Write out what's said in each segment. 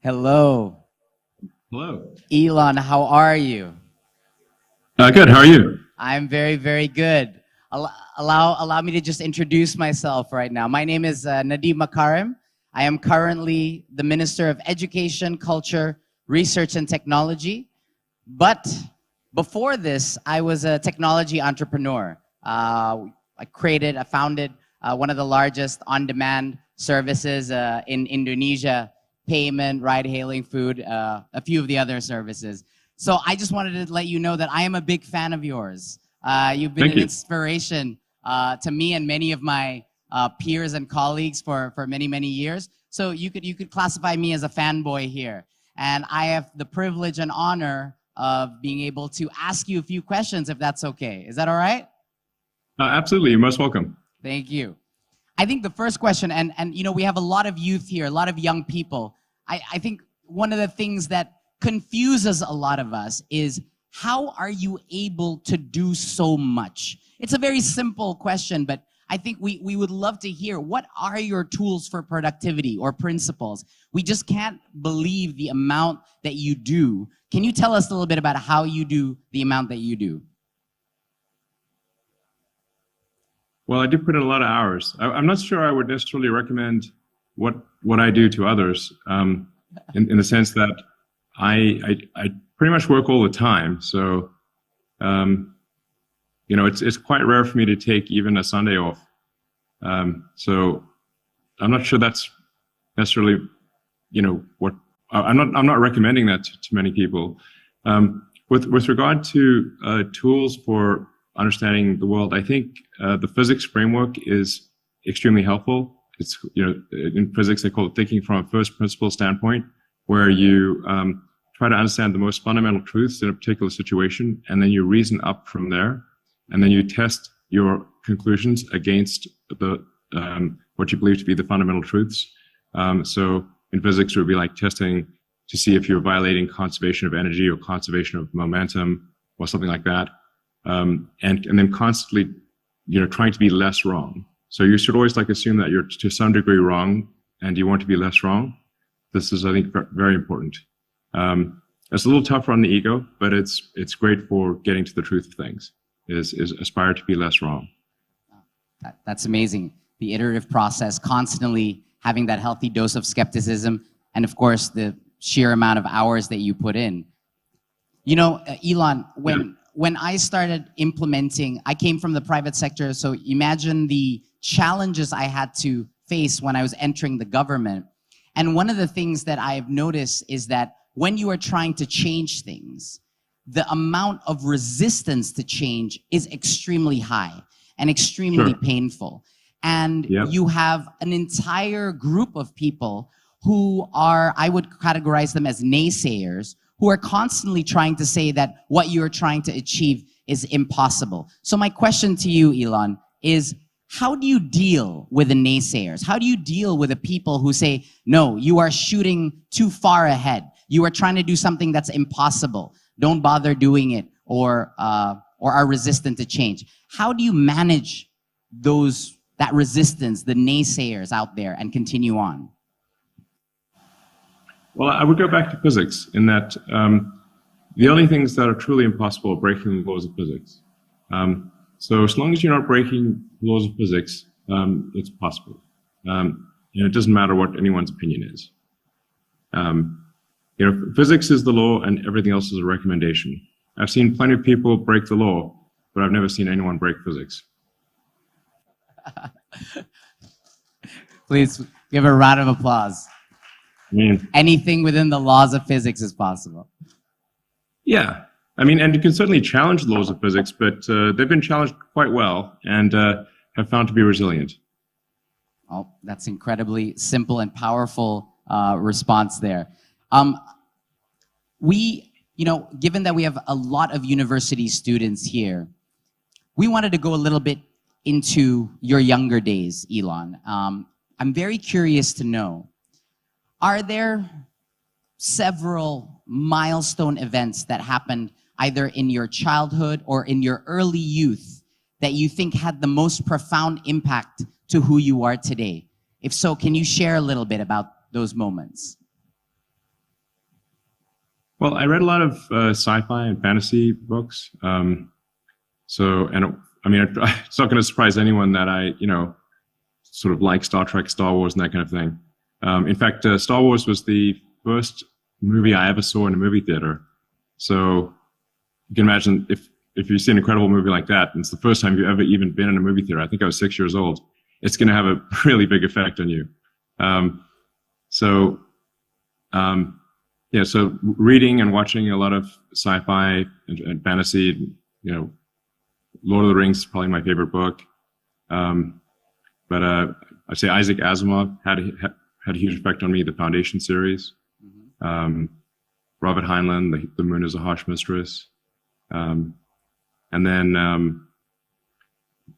Hello. Hello. Elon, how are you? Good. How are you? I'm very, very good. Allow me to just introduce myself right now. My name is Nadiem Makarim. I am currently the Minister of Education, Culture, Research, and Technology. But before this, I was a technology entrepreneur. I founded one of the largest on-demand services in Indonesia, payment, ride-hailing, food, a few of the other services. So I just wanted to let you know that I am a big fan of yours. You've been an inspiration to me and many of my peers and colleagues for many, many years. So you could classify me as a fanboy here. And I have the privilege and honor of being able to ask you a few questions, if that's okay. Is that all right? Absolutely. You're most welcome. Thank you. I think the first question, and you know, we have a lot of youth here, a lot of young people. I think one of the things that confuses a lot of us is, how are you able to do so much? It's a very simple question, but I think we would love to hear, what are your tools for productivity or principles? We just can't believe the amount that you do. Can you tell us a little bit about how you do the amount that you do? Well, I do put in a lot of hours. I'm not sure I would necessarily recommend what I do to others, in the sense that I pretty much work all the time. So, you know, it's quite rare for me to take even a Sunday off. So I'm not sure that's necessarily, you know, what I'm not recommending that to many people. With regard to tools for understanding the world, I think the physics framework is extremely helpful. It's, you know, in physics they call it thinking from a first principle standpoint, where you try to understand the most fundamental truths in a particular situation, and then you reason up from there, and then you test your conclusions against the what you believe to be the fundamental truths. So in physics, it would be like testing to see if you're violating conservation of energy or conservation of momentum or something like that, and then constantly, you know, trying to be less wrong. So you should always like assume that you're to some degree wrong, and you want to be less wrong. This is, I think, very important. It's a little tougher on the ego, but it's great for getting to the truth of things. Is aspire to be less wrong. That's amazing. The iterative process, constantly having that healthy dose of skepticism, and of course the sheer amount of hours that you put in. You know, Elon, when I started implementing, I came from the private sector, so imagine the challenges I had to face when I was entering the government. And one of the things that I've noticed is that when you are trying to change things, the amount of resistance to change is extremely high and extremely painful. And you have an entire group of people who are, I would categorize them as naysayers, who are constantly trying to say that what you're trying to achieve is impossible. So my question to you, Elon, is how do you deal with the naysayers? How do you deal with the people who say, no, you are shooting too far ahead. You are trying to do something that's impossible. Don't bother doing it, or are resistant to change. How do you manage that resistance, the naysayers out there, and continue on? Well, I would go back to physics in that the only things that are truly impossible are breaking the laws of physics. So as long as you're not breaking the laws of physics, it's possible. And it doesn't matter what anyone's opinion is. You know, physics is the law and everything else is a recommendation. I've seen plenty of people break the law, but I've never seen anyone break physics. Please give a round of applause. I mean, anything within the laws of physics is possible. Yeah. I mean, and you can certainly challenge the laws of physics, but they've been challenged quite well and have found to be resilient. Oh, that's incredibly simple and powerful response there. You know, given that we have a lot of university students here, we wanted to go a little bit into your younger days, Elon. I'm very curious to know, are there several milestone events that happened either in your childhood or in your early youth that you think had the most profound impact to who you are today? If so, can you share a little bit about those moments? Well, I read a lot of sci-fi and fantasy books. It's not going to surprise anyone that I, sort of like Star Trek, Star Wars, and that kind of thing. In fact, Star Wars was the first movie I ever saw in a movie theater. So you can imagine if you see an incredible movie like that, and it's the first time you've ever even been in a movie theater. I think I was 6 years old. It's going to have a really big effect on you. So reading and watching a lot of sci-fi and fantasy, Lord of the Rings is probably my favorite book. But I'd say Isaac Asimov had a huge effect on me, the Foundation series. Robert Heinlein, The Moon is a Harsh Mistress. And then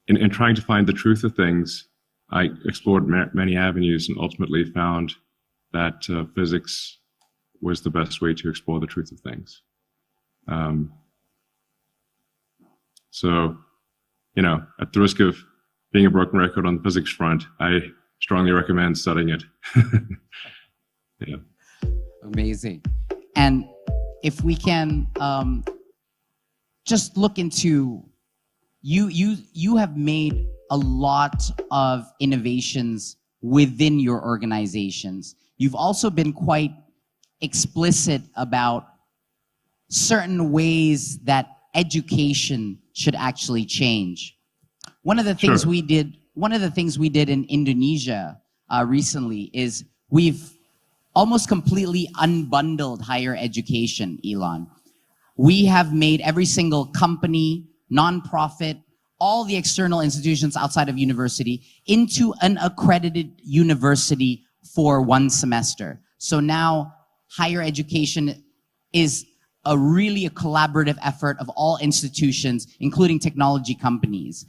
in trying to find the truth of things, I explored many avenues and ultimately found that physics was the best way to explore the truth of things. So, at the risk of being a broken record on the physics front, I strongly recommend studying it. Yeah. Amazing. And if we can just look into, you have made a lot of innovations within your organizations. You've also been quite explicit about certain ways that education should actually change. One of the things we did in Indonesia recently is we've almost completely unbundled higher education, Elon. We have made every single company, nonprofit, all the external institutions outside of university into an accredited university for 1 semester. So now higher education is a collaborative effort of all institutions, including technology companies.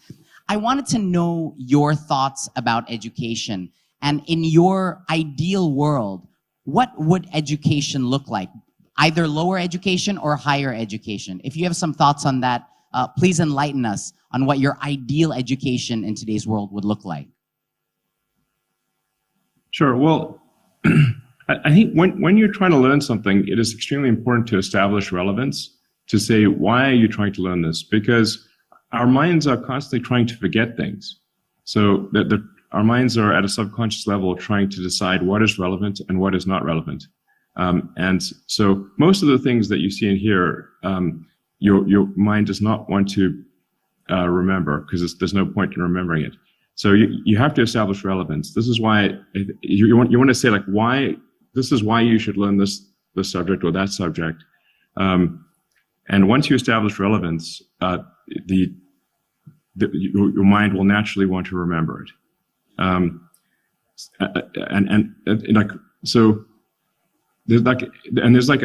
I wanted to know your thoughts about education. And in your ideal world, what would education look like? Either lower education or higher education. If you have some thoughts on that, please enlighten us on what your ideal education in today's world would look like. Sure. Well, I think when you're trying to learn something, it is extremely important to establish relevance, to say, why are you trying to learn this? Because our minds are constantly trying to forget things. So our minds are at a subconscious level trying to decide what is relevant and what is not relevant. And so most of the things that you see and hear, your mind does not want to remember, because there's no point in remembering it. So you have to establish relevance. This is why you want to say, like, why, this is why you should learn this subject or that subject. And once you establish relevance, your mind will naturally want to remember it. So there's I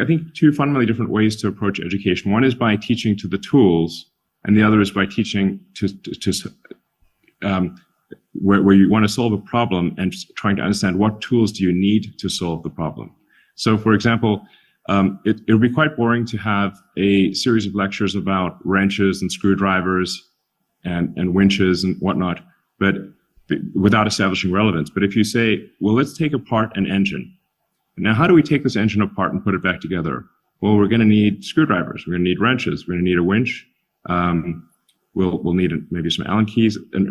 think 2 fundamentally different ways to approach education. One is by teaching to the tools, and the other is by teaching where you want to solve a problem and trying to understand what tools do you need to solve the problem. So, for example, it would be quite boring to have a series of lectures about wrenches and screwdrivers and winches and whatnot, but without establishing relevance. But if you say, well, let's take apart an engine. Now, how do we take this engine apart and put it back together? Well, we're going to need screwdrivers. We're going to need wrenches. We're going to need a winch. We'll need maybe some Allen keys, and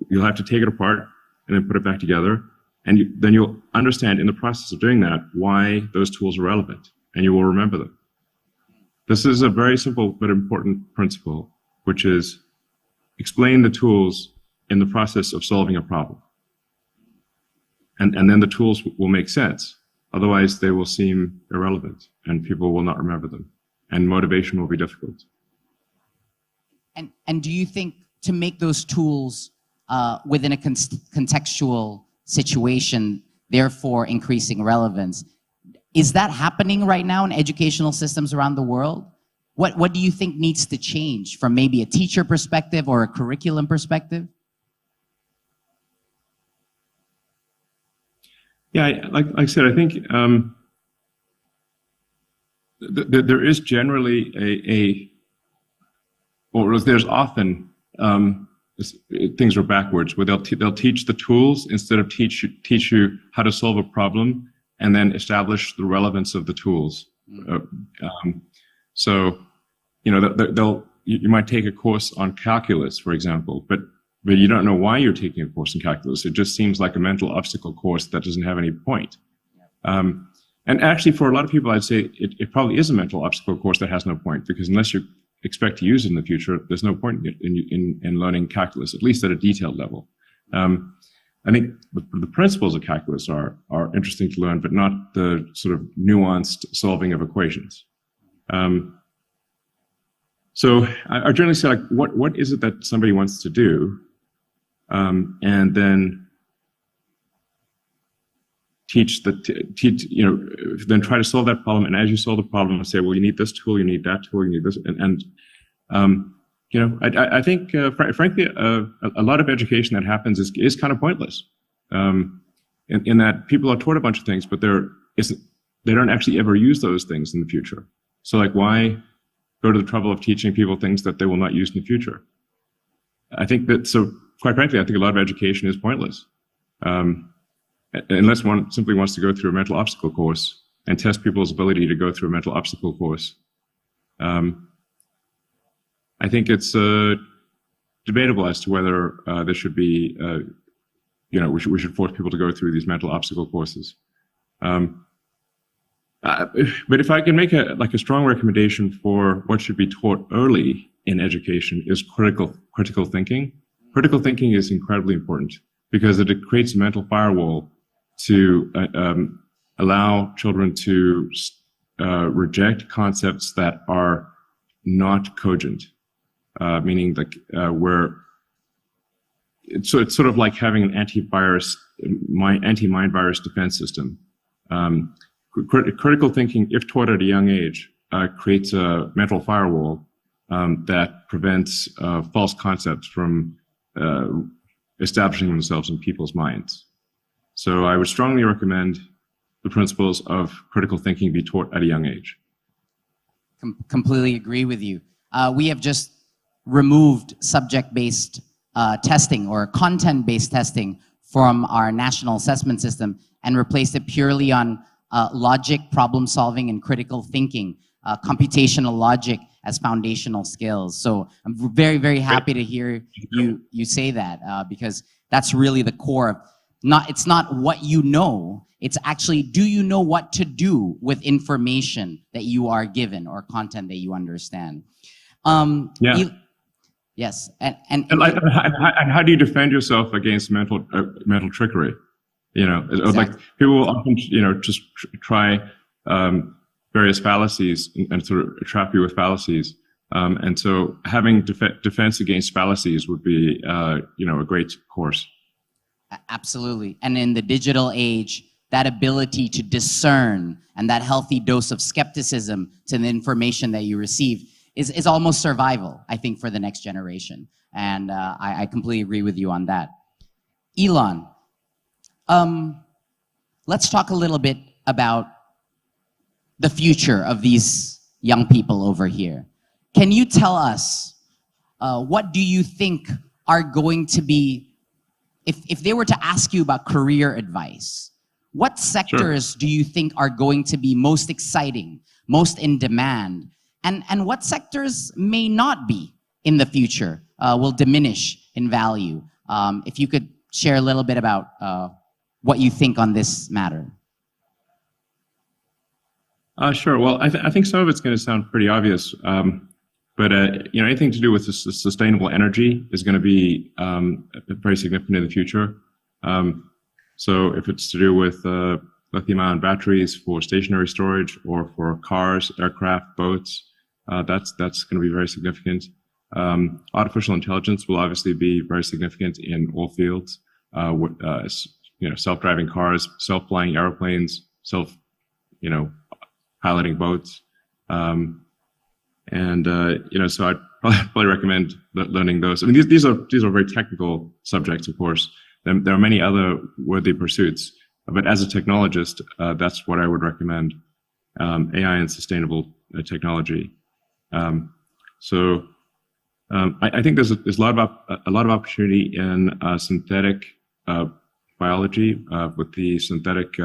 you'll have to take it apart and then put it back together. And then you'll understand in the process of doing that why those tools are relevant, and you will remember them. This is a very simple but important principle, which is explain the tools in the process of solving a problem. And then the tools will make sense. Otherwise, they will seem irrelevant, and people will not remember them, and motivation will be difficult. And do you think to make those tools within a contextual situation, therefore increasing relevance, is that happening right now in educational systems around the world? What do you think needs to change from maybe a teacher perspective or a curriculum perspective? Yeah, like I said, I think there is generally there's often things are backwards, where they'll teach the tools instead of teach you how to solve a problem and then establish the relevance of the tools. So, you know, you might take a course on calculus, for example, but you don't know why you're taking a course in calculus. It just seems like a mental obstacle course that doesn't have any point. And actually, for a lot of people, I'd say it probably is a mental obstacle course that has no point, because unless you expect to use it in the future, there's no point in learning calculus, at least at a detailed level. I think the principles of calculus are interesting to learn, but not the sort of nuanced solving of equations. So I generally say, like, what is it that somebody wants to do, and then teach, you know, then try to solve that problem. And as you solve the problem, say, well, you need this tool, you need that tool, you need this, and you know, I think, frankly, a lot of education that happens is kind of pointless, in that people are taught a bunch of things, but they don't actually ever use those things in the future. So, like, why go to the trouble of teaching people things that they will not use in the future? I think that, so quite frankly, I think a lot of education is pointless. Unless one simply wants to go through a mental obstacle course and test people's ability to go through a mental obstacle course. I think it's debatable as to whether there should be, you know, we should force people to go through these mental obstacle courses. But if I can make a strong recommendation for what should be taught early in education, is critical thinking. Critical thinking is incredibly important because it creates a mental firewall to allow children to reject concepts that are not cogent, meaning like where it's sort of like having an anti-mind virus defense system. Critical thinking, if taught at a young age, creates a mental firewall that prevents false concepts from establishing themselves in people's minds. So I would strongly recommend the principles of critical thinking be taught at a young age. Completely agree with you. We have just removed subject-based testing or content-based testing from our national assessment system and replaced it purely on logic, problem solving, and critical thinking, computational logic as foundational skills. So I'm very, very happy to hear you say that, because that's really the core of, it's not what you know, it's actually, do you know what to do with information that you are given or content that you understand? Yes, and how do you defend yourself against mental trickery? You know, exactly. Like people will often, you know, just try various fallacies and sort of trap you with fallacies. And so having defense against fallacies would be, you know, a great course. Absolutely. And in the digital age, that ability to discern and that healthy dose of skepticism to the information that you receive is almost survival, I think, for the next generation. And I completely agree with you on that. Elon, let's talk a little bit about the future of these young people over here. Can you tell us, what do you think are going to be, if they were to ask you about career advice, what sectors do you think are going to be most exciting, most in demand, and what sectors may not be in the future, will diminish in value? If you could share a little bit about what you think on this matter. Sure. Well, I think some of it's going to sound pretty obvious, but you know, anything to do with sustainable energy is going to be very significant in the future. So if it's to do with lithium-ion batteries for stationary storage or for cars, aircraft, boats, that's going to be very significant. Artificial intelligence will obviously be very significant in all fields. You know, self-driving cars, self-flying airplanes, you know, piloting boats. You know, so I'd probably recommend learning those. I mean, these are very technical subjects, of course. There are many other worthy pursuits, but as a technologist, that's what I would recommend: AI and sustainable technology. So, I think there's a lot of opportunity in synthetic biology with the synthetic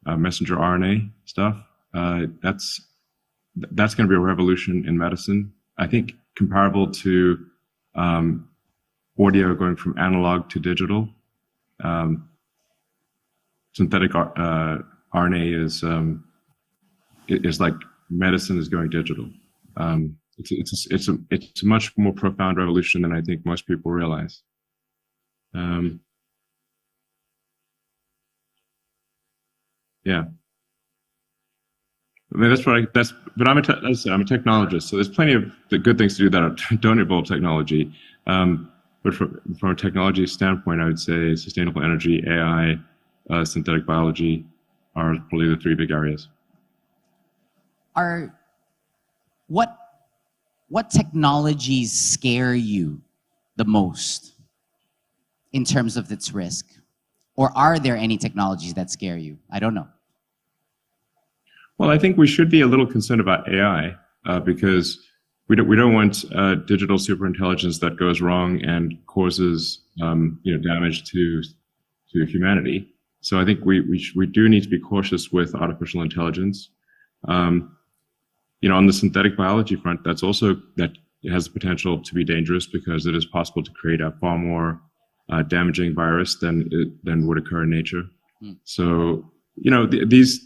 messenger RNA stuff. That's going to be a revolution in medicine. I think comparable to audio going from analog to digital. Synthetic RNA is like medicine is going digital. It's a much more profound revolution than I think most people realize. Yeah. I mean, but I'm a technologist, so there's plenty of the good things to do that don't involve technology. But from a technology standpoint, I would say sustainable energy, AI, synthetic biology are probably the three big areas. What technologies scare you the most in terms of its risk? Or are there any technologies that scare you? I don't know. Well, I think we should be a little concerned about AI because we don't want digital superintelligence that goes wrong and causes damage to humanity. So I think we do need to be cautious with artificial intelligence. On the synthetic biology front, that has the potential to be dangerous because it is possible to create a far more damaging virus than would occur in nature. So these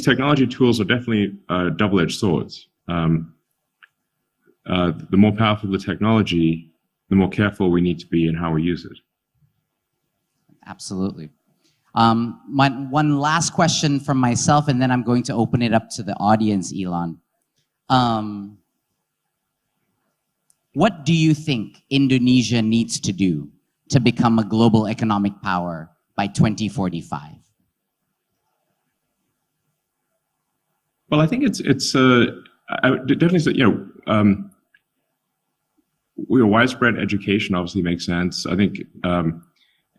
technology tools are definitely double-edged swords. The more powerful the technology, the more careful we need to be in how we use it. Absolutely. One last question from myself, and then I'm going to open it up to the audience, Elon. What do you think Indonesia needs to do to become a global economic power by 2045? Well, I think I would definitely say, widespread education obviously makes sense. I think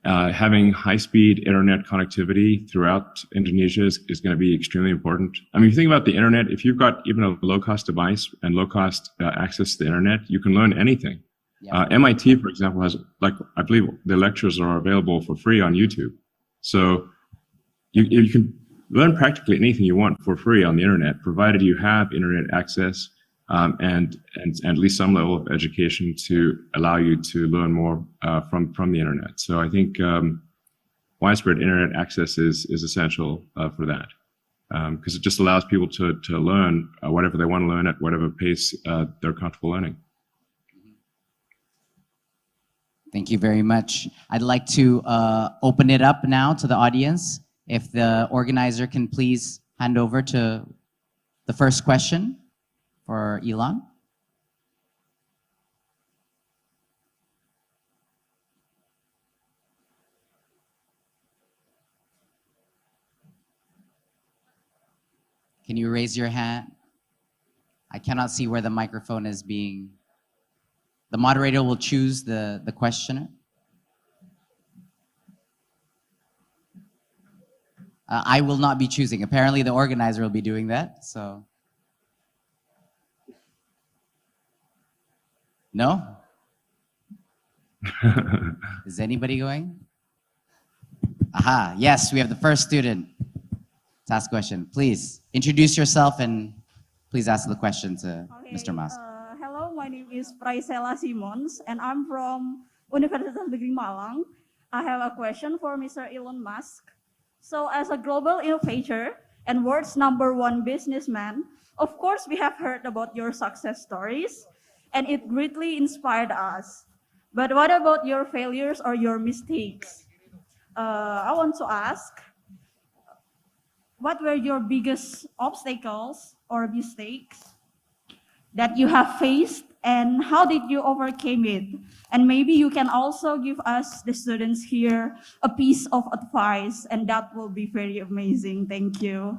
having high-speed internet connectivity throughout Indonesia is going to be extremely important. I mean, if you think about the internet, if you've got even a low-cost device and low-cost access to the internet, you can learn anything. Yeah. MIT, for example, has, I believe the lectures are available for free on YouTube. So you can learn practically anything you want for free on the internet, provided you have internet access and at least some level of education to allow you to learn more from the internet. So I think widespread internet access is essential for that because it just allows people to learn whatever they want to learn at whatever pace they're comfortable learning. Thank you very much. I'd like to open it up now to the audience. If the organizer can please hand over to the first question for Elon. Can you raise your hand? I cannot see where the microphone is being. The moderator will choose the questioner. I will not be choosing. Apparently the organizer will be doing that, so. No? Is anybody going? Aha, yes, we have the first student to ask a question. Please, introduce yourself and please ask the question to Mr. Musk. Hello, my name is Praisela Simons and I'm from Universitas Negeri Malang. I have a question for Mr. Elon Musk. So as a global innovator and world's #1 businessman, of course we have heard about your success stories and it greatly inspired us. But what about your failures or your mistakes? I want to ask, what were your biggest obstacles or mistakes that you have faced and how did you overcome it? And maybe you can also give us, the students here, a piece of advice and that will be very amazing. Thank you.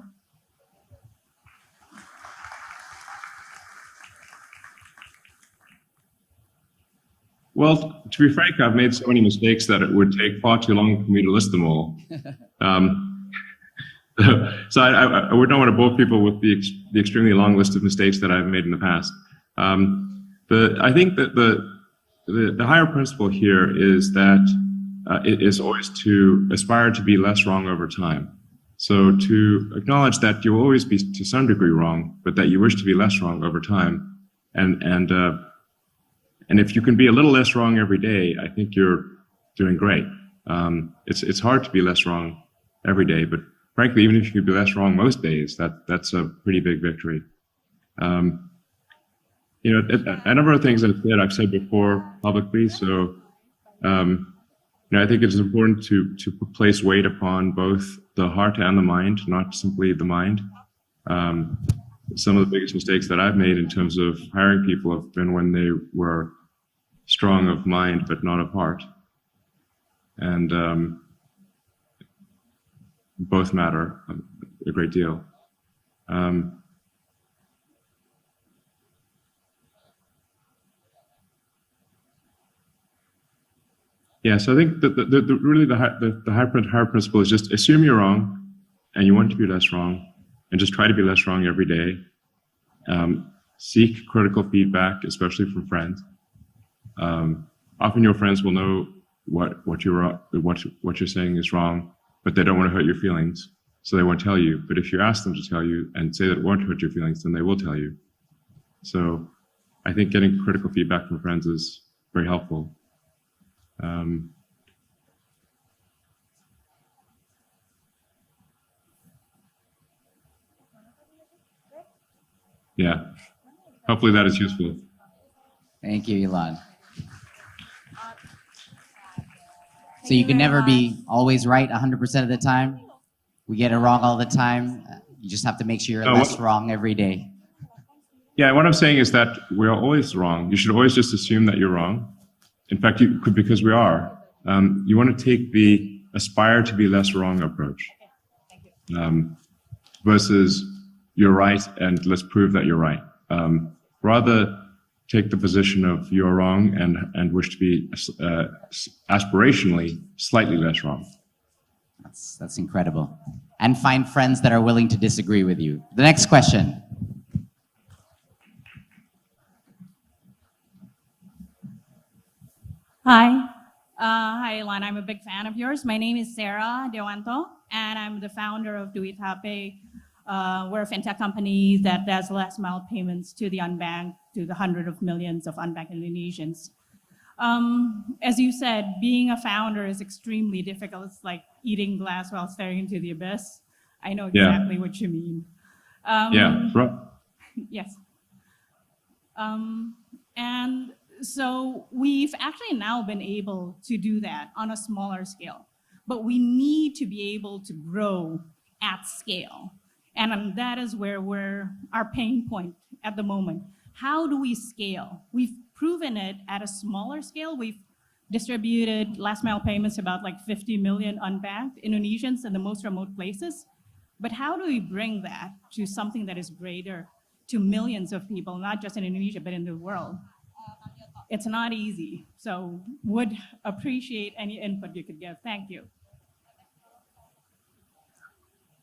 Well, to be frank, I've made so many mistakes that it would take far too long for me to list them all. So I would not want to bore people with the extremely long list of mistakes that I've made in the past. I think that the higher principle here is that it is always to aspire to be less wrong over time. So to acknowledge that you will always be to some degree wrong, but that you wish to be less wrong over time, and if you can be a little less wrong every day, I think you're doing great. It's hard to be less wrong every day, but frankly, even if you could be less wrong most days, that's a pretty big victory. You know, a number of things I've said before publicly. So, you know, I think it's important to place weight upon both the heart and the mind, not simply the mind. Some of the biggest mistakes that I've made in terms of hiring people have been when they were strong of mind but not of heart, and both matter a great deal. Yeah, so I think really the higher principle is just assume you're wrong, and you want to be less wrong, and just try to be less wrong every day. Seek critical feedback, especially from friends. Often your friends will know what you're saying is wrong, but they don't want to hurt your feelings, so they won't tell you. But if you ask them to tell you and say that it won't hurt your feelings, then they will tell you. So I think getting critical feedback from friends is very helpful. Yeah, hopefully that is useful. Thank you, Elon. So you can never be always right 100% of the time. We get it wrong all the time. You just have to make sure you're less wrong every day. Yeah, what I'm saying is that we're always wrong. You should always just assume that you're wrong. In fact, you could, because we are. You want to take the aspire to be less wrong approach, versus you're right and let's prove that you're right. Rather take the position of you're wrong and wish to be aspirationally slightly less wrong. That's incredible. And find friends that are willing to disagree with you. The next question. Hi. Hi, Elon. I'm a big fan of yours. My name is Sarah Dewanto, and I'm the founder of Duit HP. We're a fintech company that does last mile payments to the unbanked, to the hundreds of millions of unbanked Indonesians. As you said, being a founder is extremely difficult. It's like eating glass while staring into the abyss. I know exactly what you mean. Yeah, right. Yes. And so we've actually now been able to do that on a smaller scale, but we need to be able to grow at scale. And that is where our pain point at the moment. How do we scale? We've proven it at a smaller scale. We've distributed last mile payments to about like 50 million unbanked Indonesians in the most remote places. But how do we bring that to something that is greater to millions of people, not just in Indonesia, but in the world? It's not easy. So would appreciate any input you could give. Thank you.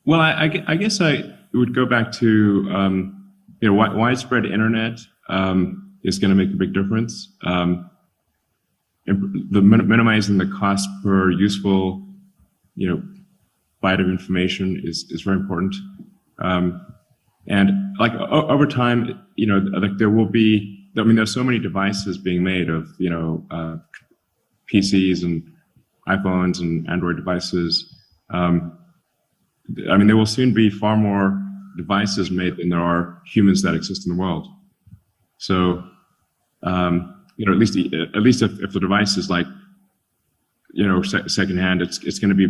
Well, I guess I would go back to you know, widespread internet is going to make a big difference. Minimizing the cost per useful, you know, byte of information is very important. And like over time, you know, like there will be. I mean, there's so many devices being made of, you know, PCs and iPhones and Android devices. I mean, there will soon be far more devices made than there are humans that exist in the world. So, you know, at least if the device is like, you know, secondhand, it's going to be,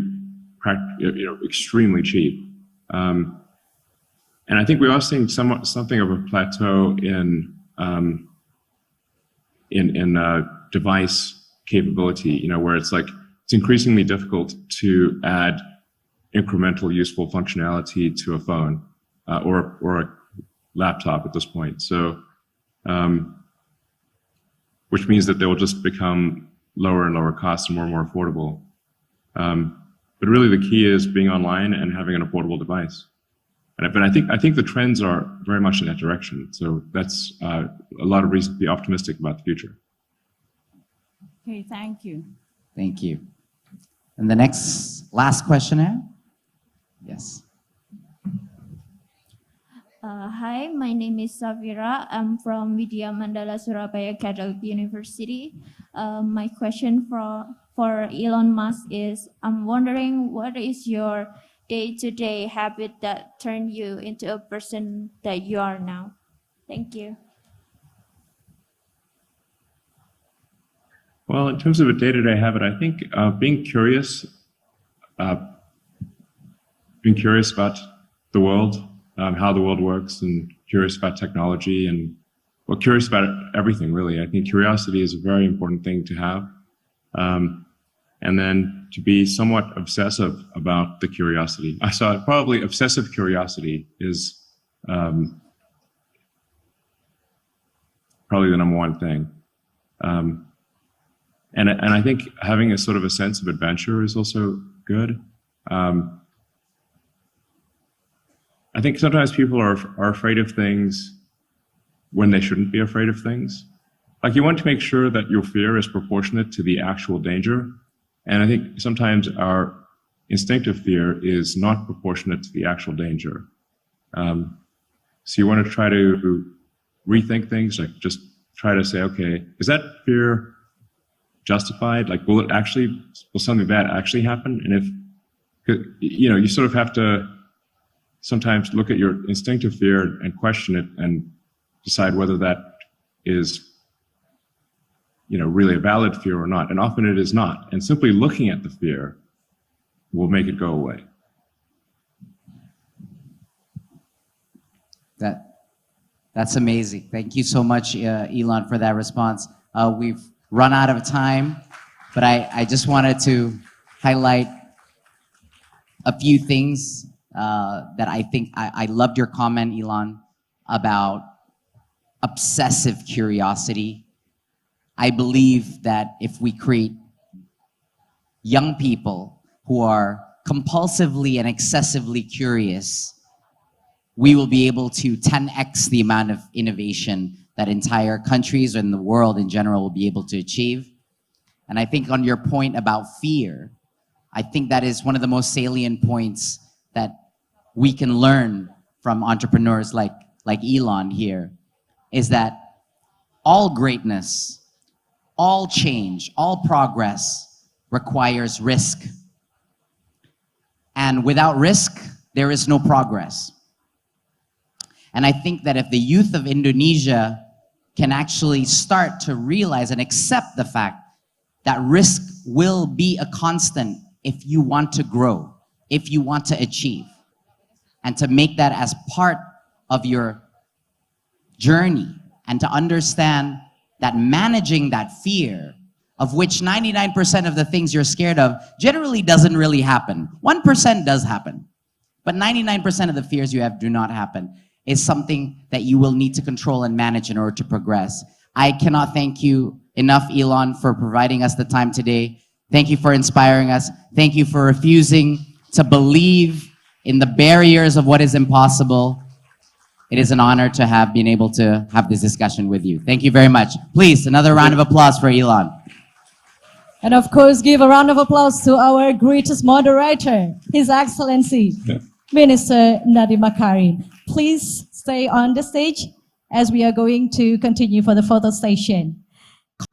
you know, extremely cheap. And I think we are seeing something of a plateau in device capability, you know, where it's like it's increasingly difficult to add incremental useful functionality to a phone or a laptop at this point. So, which means that they will just become lower and lower cost and more affordable. But really, the key is being online and having an affordable device. But I think the trends are very much in that direction. So that's a lot of reason to be optimistic about the future. Okay, thank you. Thank you. And the last questioner? Yes. Hi, my name is Safira. I'm from Vidya Mandala Surabaya Catholic University. My question for Elon Musk is, I'm wondering what is your day-to-day habit that turned you into a person that you are now? Thank you. Well, in terms of a day-to-day habit, I think being curious about the world, how the world works, and curious about technology, and curious about everything, really. I think curiosity is a very important thing to have. And then to be somewhat obsessive about the curiosity. I saw probably obsessive curiosity is probably the number one thing. And I think having a sort of a sense of adventure is also good. I think sometimes people are afraid of things when they shouldn't be afraid of things. Like, you want to make sure that your fear is proportionate to the actual danger. And I think sometimes our instinctive fear is not proportionate to the actual danger. So you want to try to rethink things, like just try to say, okay, is that fear justified? Like, will something bad actually happen? And if, you sort of have to sometimes look at your instinctive fear and question it and decide whether that is, really a valid fear or not. And often it is not. And simply looking at the fear will make it go away. That's amazing. Thank you so much, Elon, for that response. We've run out of time, but I just wanted to highlight a few things that I think I loved your comment, Elon, about obsessive curiosity. I believe that if we create young people who are compulsively and excessively curious, we will be able to 10x the amount of innovation that entire countries and the world in general will be able to achieve. And I think on your point about fear, I think that is one of the most salient points that we can learn from entrepreneurs like Elon here, is that all greatness, all change, all progress requires risk. And without risk, there is no progress. And I think that if the youth of Indonesia can actually start to realize and accept the fact that risk will be a constant if you want to grow, if you want to achieve, and to make that as part of your journey, and to understand that managing that fear, of which 99% of the things you're scared of generally doesn't really happen. 1% does happen, but 99% of the fears you have do not happen, is something that you will need to control and manage in order to progress. I cannot thank you enough, Elon, for providing us the time today. Thank you for inspiring us. Thank you for refusing to believe in the barriers of what is impossible. It is an honor to have been able to have this discussion with you. Thank you very much. Please, another round of applause for Elon. And of course, give a round of applause to our greatest moderator, His Excellency, Minister Nadiem Makarim. Please stay on the stage as we are going to continue for the photo session.